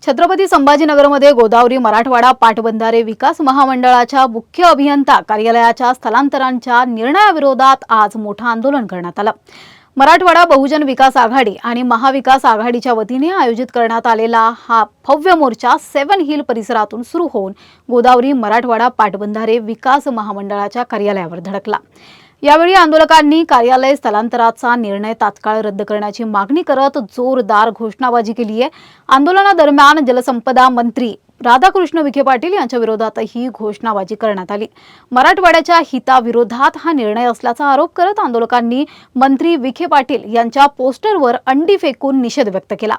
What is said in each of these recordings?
छत्रपती संभाजीनगरमध्ये गोदावरी मराठवाडा पाटबंधारे विकास महामंडळाच्या मुख्य अभियंता कार्यालयाच्या स्थलांतरांच्या निर्णयाविरोधात आज मोठं आंदोलन करण्यात आलं। मराठवाडा बहुजन विकास आघाडी आणि महाविकास आघाडीच्या वतीने आयोजित करण्यात आलेला हा भव्य मोर्चा 7 हिल परिसरातून सुरू होऊन गोदावरी मराठवाडा पाटबंधारे विकास महामंडळाच्या कार्यालयावर धडकला। यावेळी आंदोलकांनी कार्यालय स्थलांतराचा निर्णय तात्काळ रद्द करण्याची मागणी करत जोरदार घोषणाबाजी केली आहे। आंदोलनादरम्यान जलसंपदा मंत्री राधाकृष्ण विखे पाटील यांच्या विरोधातही घोषणाबाजी करण्यात आली। मराठवाड्याच्या हिताविरोधात हा निर्णय असल्याचा आरोप करत आंदोलकांनी मंत्री विखे पाटील यांच्या पोस्टरवर अंडी फेकून निषेध व्यक्त केला।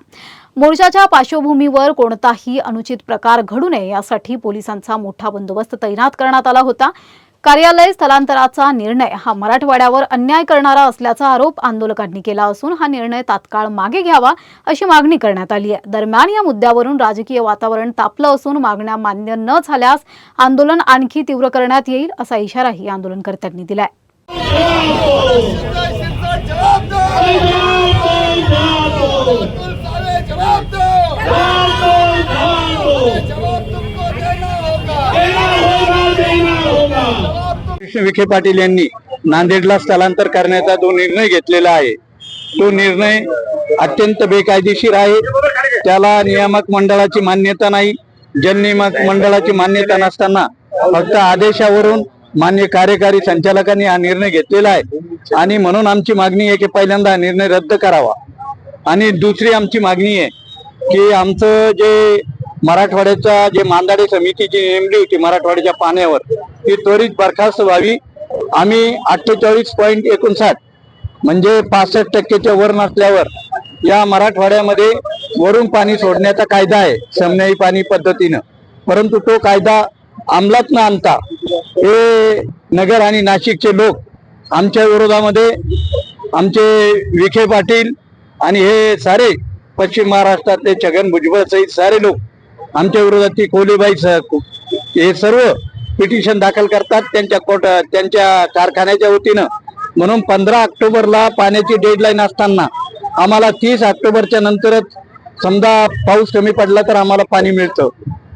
मोर्चाच्या पार्श्वभूमीवर कोणताही अनुचित प्रकार घडू नये यासाठी पोलिसांचा मोठा बंदोबस्त तैनात करण्यात आला होता। कार्यालय स्थलांतराचा निर्णय हा मराठवाड्यावर अन्याय करणारा असल्याचा आरोप आंदोलकांनी केला असून हा निर्णय तात्काळ मागे घ्यावा अशी मागणी करण्यात आली आहे। दरम्यान या मुद्द्यावरून राजकीय वातावरण तापलं असून मागण्या मान्य न झाल्यास आंदोलन आणखी तीव्र करण्यात येईल असा इशाराही आंदोलनकर्त्यांनी दिलाय। विखे पाटील यांनी नांदेडला स्थलांतर करण्याचा जो निर्णय घेतलेला आहे तो निर्णय अत्यंत बेकायदेशीर आहे। त्याला नियामक मंडळाची मान्यता नाही। जल नियामक मंडळाची मान्यता नसताना फक्त आदेशावरून मान्य कार्यकारी संचालकांनी हा निर्णय घेतलेला आहे आणि म्हणून आमची मागणी आहे की पहिल्यांदा हा निर्णय रद्द करावा। आणि दुसरी आमची मागणी आहे की आमचं जे मराठवाड्याचा जे मांदाडे समितीची नेमली होती मराठवाड्याच्या पाण्यावर ती त्वरित बरखास्त व्हावी। आम्ही 48.59 म्हणजे 65% वर नसल्यावर या मराठवाड्यामध्ये वरून पाणी सोडण्याचा कायदा आहे समन्यायी पाणी पद्धतीनं, परंतु तो कायदा अंमलात न आणता हे नगर आणि नाशिकचे लोक आमच्या विरोधामध्ये आमचे विखे पाटील आणि हे सारे पश्चिम महाराष्ट्रातले छगन भुजबळ सहित सारे लोक आमच्या विरोधात ती कोलीबाई हे सर्व पिटिशन दाखल करतात त्यांच्या कारखान्याच्या वतीनं। म्हणून 15 ऑक्टोबरला पाण्याची डेडलाईन असताना आम्हाला 30 ऑक्टोबरच्या नंतरच समजा पाऊस कमी पडला तर आम्हाला पाणी मिळतं।